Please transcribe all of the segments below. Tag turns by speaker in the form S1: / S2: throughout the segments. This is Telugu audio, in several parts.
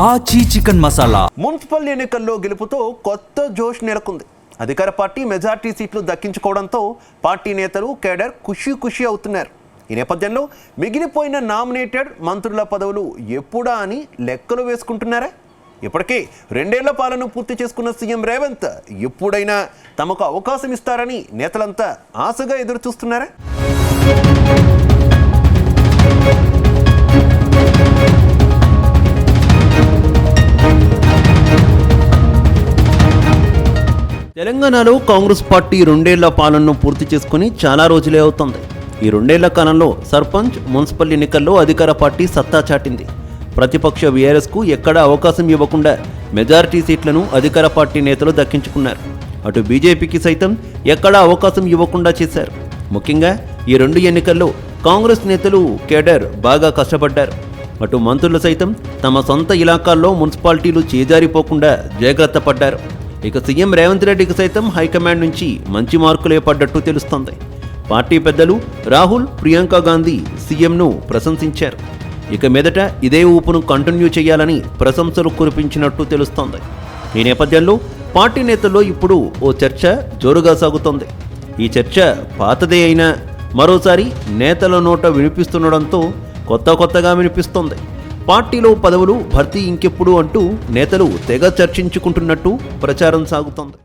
S1: ఆచి చికెన్ మసాలా.
S2: మున్సిపల్ ఎన్నికల్లో గెలుపుతో కొత్త జోష్ నెలకొంది. అధికార పార్టీ మెజార్టీ సీట్లు దక్కించుకోవడంతో పార్టీ నేతలు కేడర్ ఖుషీ అవుతున్నారు. ఈ నేపథ్యంలో మిగిలిపోయిన నామినేటెడ్ మంత్రుల పదవులు ఎప్పుడా అని లెక్కలు వేసుకుంటున్నారా? ఇప్పటికే 2 ఏళ్ల పాలన పూర్తి చేసుకున్న సీఎం రేవంత్ ఎప్పుడైనా తమకు అవకాశం ఇస్తారని నేతలంతా ఆశగా ఎదురు చూస్తున్నారా? తెలంగాణలో కాంగ్రెస్ పార్టీ 2 ఏళ్ల పాలనను పూర్తి చేసుకుని చాలా రోజులే అవుతుంది. ఈ 2 ఏళ్ల కాలంలో సర్పంచ్, మున్సిపల్ ఎన్నికల్లో అధికార పార్టీ సత్తా చాటింది. ప్రతిపక్ష బీఆర్ఎస్కు ఎక్కడా అవకాశం ఇవ్వకుండా మెజారిటీ సీట్లను అధికార పార్టీ నేతలు దక్కించుకున్నారు. అటు బీజేపీకి సైతం ఎక్కడా అవకాశం ఇవ్వకుండా చేశారు. ముఖ్యంగా ఈ 2 ఎన్నికల్లో కాంగ్రెస్ నేతలు కేడర్ బాగా కష్టపడ్డారు. అటు మంత్రులు సైతం తమ సొంత ఇలాకాల్లో మున్సిపాలిటీలు చేజారిపోకుండా జాగ్రత్త పడ్డారు. ఇక సీఎం రేవంత్ రెడ్డికి సైతం హైకమాండ్ నుంచి మంచి మార్కులే పడ్డట్టు తెలుస్తోంది. పార్టీ పెద్దలు రాహుల్, ప్రియాంక గాంధీ సీఎంను ప్రశంసించారు. ఇక మీదట ఇదే ఊపును కంటిన్యూ చేయాలని ప్రశంసలు కురిపించినట్టు తెలుస్తోంది. ఈ నేపథ్యంలో పార్టీ నేతల్లో ఇప్పుడు ఓ చర్చ జోరుగా సాగుతోంది. ఈ చర్చ పాతదే అయినా మరోసారి నేతల నోట వినిపిస్తుండడంతో కొత్తగా వినిపిస్తోంది. పార్టీలో పదవులు భర్తీ ఇంకెప్పుడు అంటూ నేతలు తెగ చర్చించుకుంటున్నట్టు ప్రచారం సాగుతోంది.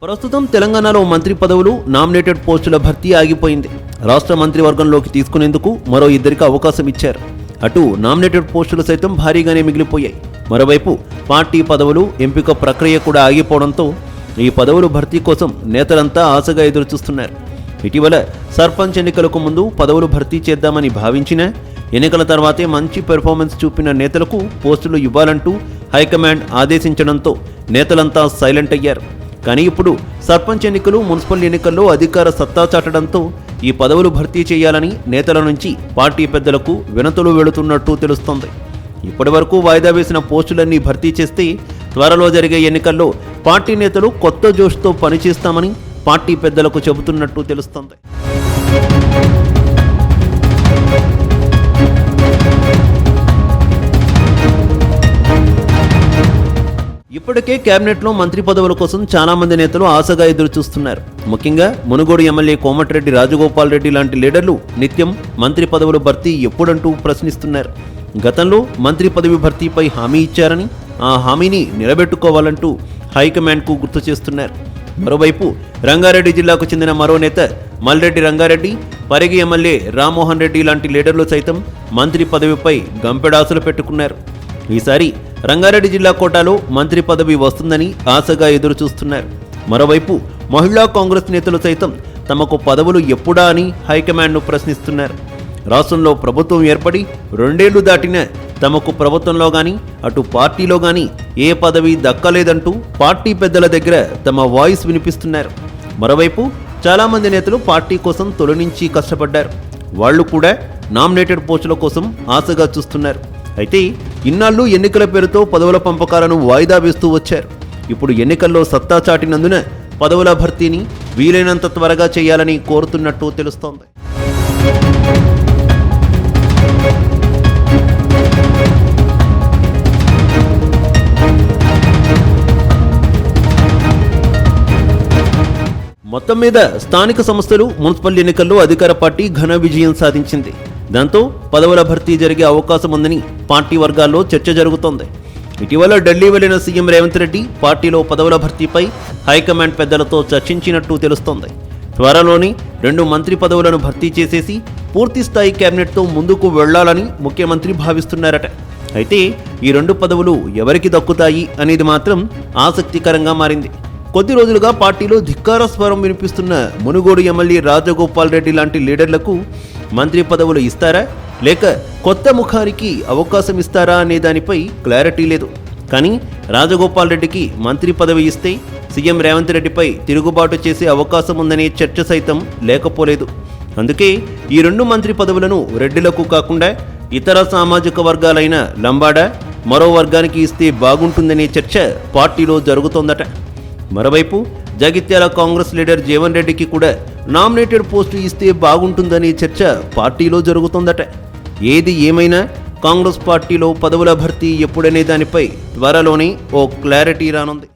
S2: ప్రస్తుతం తెలంగాణలో మంత్రి పదవులు, నామినేటెడ్ పోస్టుల భర్తీ ఆగిపోయింది. రాష్ట్ర మంత్రివర్గంలోకి తీసుకునేందుకు మరో 2కి అవకాశం ఇచ్చారు. అటు నామినేటెడ్ పోస్టులు సైతం భారీగానే మిగిలిపోయాయి. మరోవైపు పార్టీ పదవులు ఎంపిక ప్రక్రియ కూడా ఆగిపోవడంతో ఈ పదవులు భర్తీ కోసం నేతలంతా ఆశగా ఎదురుచూస్తున్నారు. ఇటీవల సర్పంచ్ ఎన్నికలకు ముందు పదవులు భర్తీ చేద్దామని భావించినా ఎన్నికల తర్వాతే మంచి పెర్ఫార్మెన్స్ చూపిన నేతలకు పోస్టులు ఇవ్వాలంటూ హైకమాండ్ ఆదేశించడంతో నేతలంతా సైలెంట్ అయ్యారు. కానీ ఇప్పుడు సర్పంచ్ ఎన్నికలు, మున్సిపల్ ఎన్నికల్లో అధికార సత్తా చాటడంతో ఈ పదవులు భర్తీ చేయాలని నేతల నుంచి పార్టీ పెద్దలకు వినతులు వెళుతున్నట్టు తెలుస్తోంది. ఇప్పటివరకు వాయిదా వేసిన పోస్టులన్నీ భర్తీ చేస్తే త్వరలో జరిగే ఎన్నికల్లో పార్టీ నేతలు కొత్త జోష్తో పనిచేస్తామని పార్టీ పెద్దలకు చెబుతున్నట్టు తెలుస్తోంది. ఇప్పటికే కేబినెట్లో మంత్రి పదవుల కోసం చాలా మంది నేతలు ఆశగా ఎదురు చూస్తున్నారు. ముఖ్యంగా మునుగోడు ఎమ్మెల్యే కోమటిరెడ్డి రాజగోపాల్ రెడ్డి లాంటి లీడర్లు నిత్యం మంత్రి పదవుల భర్తీ ఎప్పుడంటూ ప్రశ్నిస్తున్నారు. గతంలో మంత్రి పదవి భర్తీపై హామీ ఇచ్చారని, ఆ హామీని నిలబెట్టుకోవాలంటూ హైకమాండ్కు గుర్తు చేస్తున్నారు. మరోవైపు రంగారెడ్డి జిల్లాకు చెందిన మరో నేత మల్రెడ్డి రంగారెడ్డి, పరిగి ఎమ్మెల్యే రామ్మోహన్ రెడ్డి లాంటి లీడర్లు సైతం మంత్రి పదవిపై గంపెడాసులు పెట్టుకున్నారు. ఈసారి రంగారెడ్డి జిల్లా కోటాలో మంత్రి పదవి వస్తుందని ఆశగా ఎదురు చూస్తున్నారు. మరోవైపు మహిళా కాంగ్రెస్ నేతలు సైతం తమకు పదవులు ఎప్పుడా అని హైకమాండ్ను ప్రశ్నిస్తున్నారు. రాష్ట్రంలో ప్రభుత్వం ఏర్పడి 2 ఏళ్లు దాటినా తమకు ప్రభుత్వంలో కానీ అటు పార్టీలో కానీ ఏ పదవి దక్కలేదంటూ పార్టీ పెద్దల దగ్గర తమ వాయిస్ వినిపిస్తున్నారు. మరోవైపు చాలామంది నేతలు పార్టీ కోసం తొలి నుంచి కష్టపడ్డారు. వాళ్లు కూడా నామినేటెడ్ పోస్టుల కోసం ఆశగా చూస్తున్నారు. అయితే ఇన్నాళ్ళు ఎన్నికల పేరుతో పదవుల పంపకాలను వాయిదా వేస్తూ వచ్చారు. ఇప్పుడు ఎన్నికల్లో సత్తా చాటినందున పదవుల భర్తీని వీలైనంత త్వరగా చేయాలని కోరుతున్నట్టు తెలుస్తోంది. మొత్తం మీద స్థానిక సంస్థలు, మున్సిపల్ ఎన్నికల్లో అధికార పార్టీ ఘన విజయం సాధించింది. దాంతో పదవుల భర్తీ జరిగే అవకాశం ఉందని పార్టీ వర్గాల్లో చర్చ జరుగుతోంది. ఇటీవల ఢిల్లీ వెళ్లిన సీఎం రేవంత్ రెడ్డి పార్టీలో పదవుల భర్తీపై హైకమాండ్ పెద్దలతో చర్చించినట్టు తెలుస్తోంది. త్వరలోని 2 మంత్రి పదవులను భర్తీ చేసేసి పూర్తి స్థాయి కేబినెట్తో ముందుకు వెళ్లాలని ముఖ్యమంత్రి భావిస్తున్నారట. అయితే ఈ 2 పదవులు ఎవరికి దక్కుతాయి అనేది మాత్రం ఆసక్తికరంగా మారింది. కొద్ది రోజులుగా పార్టీలో ధిక్కార స్వరం వినిపిస్తున్న మునుగోడు ఎమ్మెల్యే రాజగోపాల్ రెడ్డి లాంటి లీడర్లకు మంత్రి పదవులు ఇస్తారా లేక కొత్త ముఖానికి అవకాశం ఇస్తారా అనే దానిపై క్లారిటీ లేదు. కానీ రాజగోపాల్ రెడ్డికి మంత్రి పదవి ఇస్తే సీఎం రేవంత్ రెడ్డిపై తిరుగుబాటు చేసే అవకాశం ఉందనే చర్చ సైతం లేకపోలేదు. అందుకే ఈ 2 మంత్రి పదవులను రెడ్డిలకు కాకుండా ఇతర సామాజిక వర్గాలైన లంబాడ, మరో వర్గానికి ఇస్తే బాగుంటుందనే చర్చ పార్టీలో జరుగుతోందట. మరోవైపు జగిత్యాల కాంగ్రెస్ లీడర్ జీవన్ రెడ్డికి కూడా నామినేటెడ్ పోస్టు ఇస్తే బాగుంటుందనే చర్చ పార్టీలో జరుగుతోందట. ఏది ఏమైనా కాంగ్రెస్ పార్టీలో పదవుల భర్తీ ఎప్పుడనే దానిపై త్వరలోనే ఓ క్లారిటీ రానుంది.